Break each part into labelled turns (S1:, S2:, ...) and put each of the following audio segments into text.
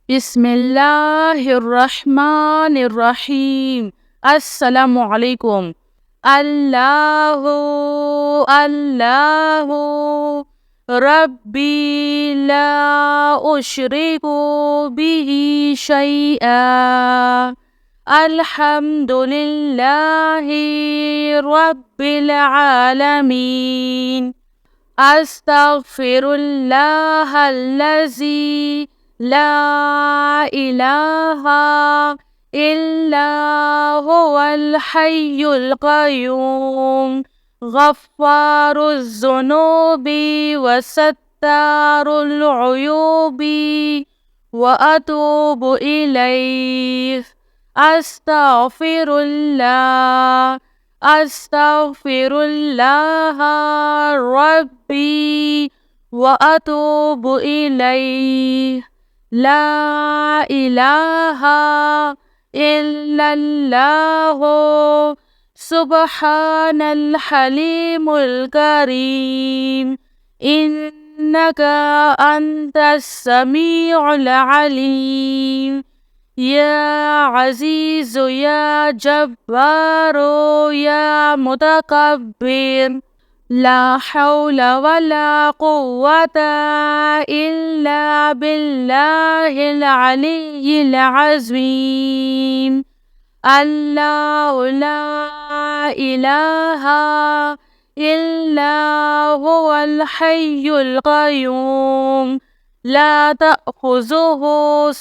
S1: बिस्मिल्लाहिर्रहमानिर्रहीम। अस्सलामु अलैकुम। अल्लाहु अल्लाहु रब्बी ला उशरिकु बिही शैआ। अल्हम्दुलिल्लाहि रब्बिल आलमीन। अस्तगफिरुल्लाहल्लज़ी ला इलाहा इल्ला हुवल हय्युल क़य्यूम गफ़्फ़ारुज़्ज़ुनूबि व सत्तारुल उयूबि व अतूबु इलैहि। अस्तगफिरुल्लाह अस्तगफिरुल्लाह रब्बी व अतूबु इलैहि। ला इलाहा इल्लल्लाहु सुब्हानल हलीमुल करीम। इन्नका अंतस समीउल अलीम। या अज़ीज़ु या जब्बारो या मुतकब्बिर। ला हौला वला कुव्वता इल्ला बिल्लाहिल अलिय्यिल अज़ीम। अल्लाहु ला इलाहा इल्ला हुवल हय्युल क़य्यूम ला तअख़ुज़ुहु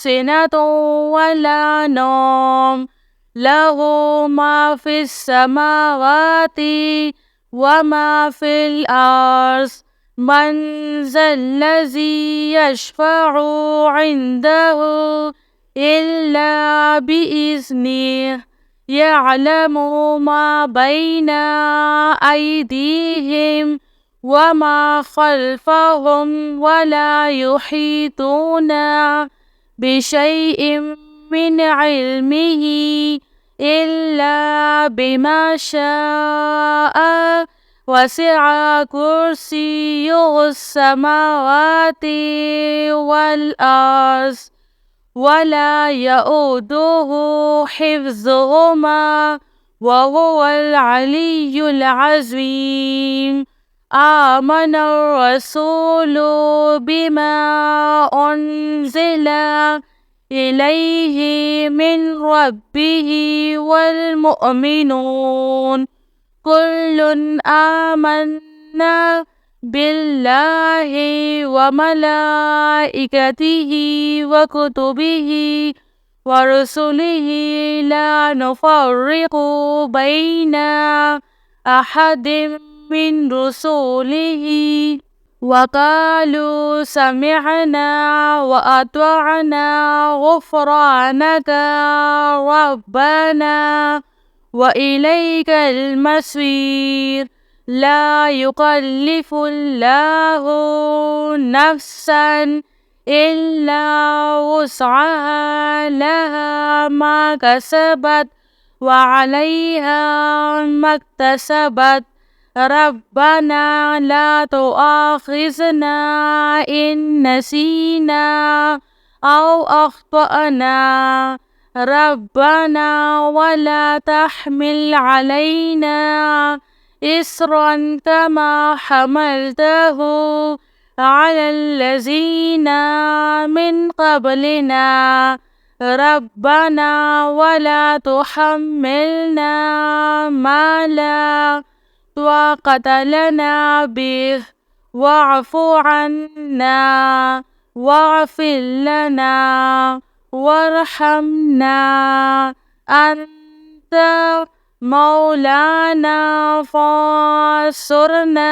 S1: सिनतुन वला नौम लहू मा फ़िस समावाति व मा फ़िल अर्ज़। मन ज़ल्लज़ी यशफ़अु इंदहु इल्ला बिइज़्निहि। यअलमु मा बैना अयदीहिम व मा ख़ल्फ़हुम वला युहीतूना बिशैइन मिन इल्मिही इल्ला बिमा शाअ। वसिअ कुर्सियुहुस समावाति वल अर्ज़ वला यऊदुहु हिफ्ज़ुहुमा व हुवल अलिय्युल अज़ीम। आमनर रसूलु बिमा उन्ज़िला इलैहि मिन रब्बिही वल मुअमिनून कुल्लुन आमन्ना बिल्लाहि व मलाइकतिही व कुतुबिही व रुसुलिही ला नुफ़र्रिक़ु बैना अहदिम मिन रुसुलिही व क़ालू समिअना व अतअना ग़ुफ़्रानका रब्बना व इलैकल मसीर। ला युकल्लिफ़ुल्लाहु नफ़्सन इल्ला वुस्अहा लहा मा कसबत व अलैहा मक्तसबत। रब्बना ला तुआख़िज़ना इन नसीना औ अख़्तअना। रब्बना वला तहमिल अलैना इस्रन कमा हमलतहु अलल्लज़ीना मिन क़ब्लिना। रब्बना वला तुहम्मिलना मा ला ताक़त लना बिहि वअफ़ु अन्ना वग़फ़िर लना वरहमना अंत मौलाना फ़ांसुरना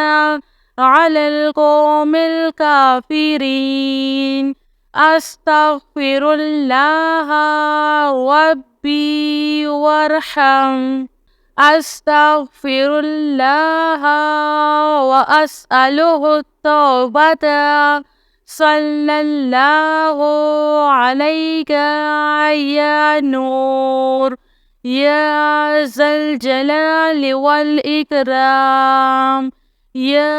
S1: अलल क़ौमिल काफ़िरीन। अस्तग़फिरुल्लाह रब्बी वरहम। अस्तग़फिरुल्लाह व अस्अलुहु तौबता। सल्लल्लाहु अलैका या नूर या ज़ल जलाली वल इकराम। या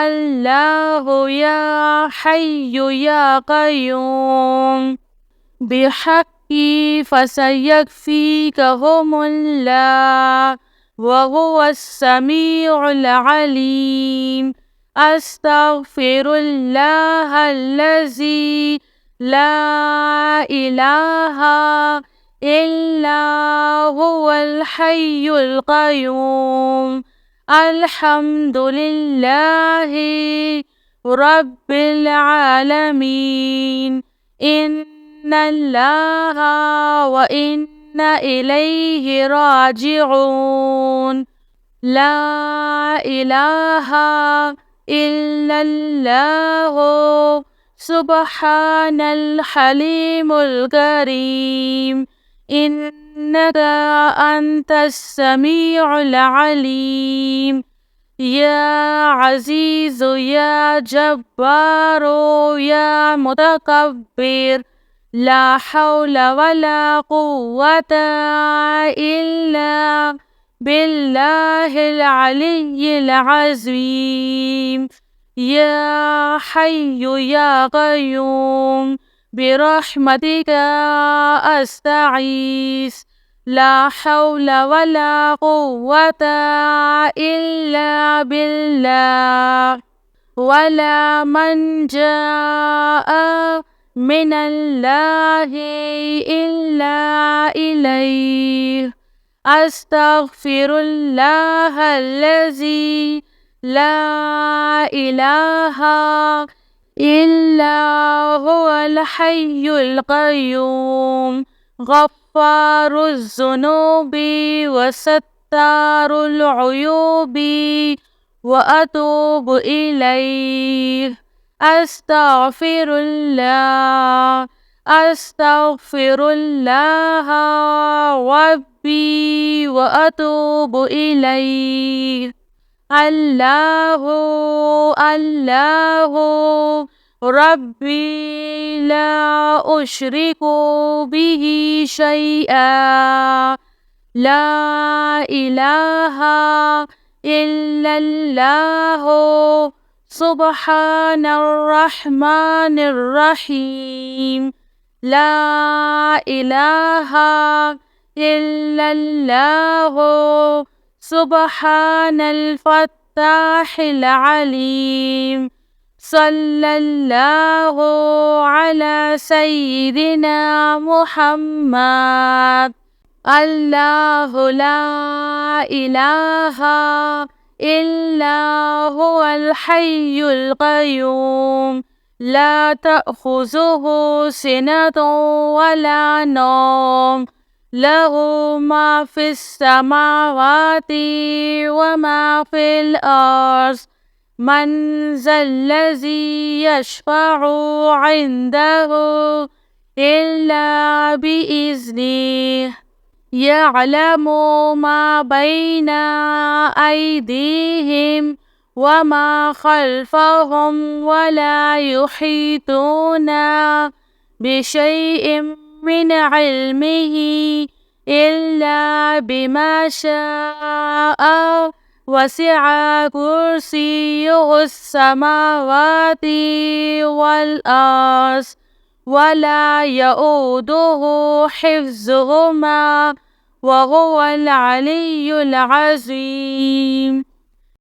S1: अल्लाह या हय्यु या क़य्यूम। بحقي فسيكفيكهم الله وهو السميع العليم. أستغفر الله الذي لا إله إلا هو الحي القيوم. الحمد لله رب العالمين. إن الله وإنا إليه راجعون. لا إله إلا الله سبحان الحليم الكريم. إنك أنت السميع العليم. يا عزيز يا جبار يا متكبر لا حول ولا قوة إلا بالله العلي العظيم. يا حي يا قيوم برحمتك أستغيث. لا حول ولا قوة إلا بالله. ولا من جاء من الله إلا إليه. أستغفر الله الذي لا إله إلا هو الحي القيوم غفار الذنوب وستار العيوب وأتوب إليه. أستغفر الله أستغفر الله ربي وأتوب إليه. الله الله ربي لا أشرك به شيئا. لا إله إلا الله سبحان الرحمن الرحيم. لا إله إلا الله سبحان الفتاح العليم. صلى الله على سيدنا محمد. الله لا إله إلا هو الحي القيوم لا تأخذه سنة ولا نوم له ما في السماوات وما في الأرض. من ذا الذي يشفع عنده إلا بإذنه. يعلم ما بين أيديهم وما خلفهم ولا يحيطون بشيء من علمه إلا بما شاء. وسع كرسيه السماوات والأرض ولا يؤوده حفظهما وهو العلي العظيم.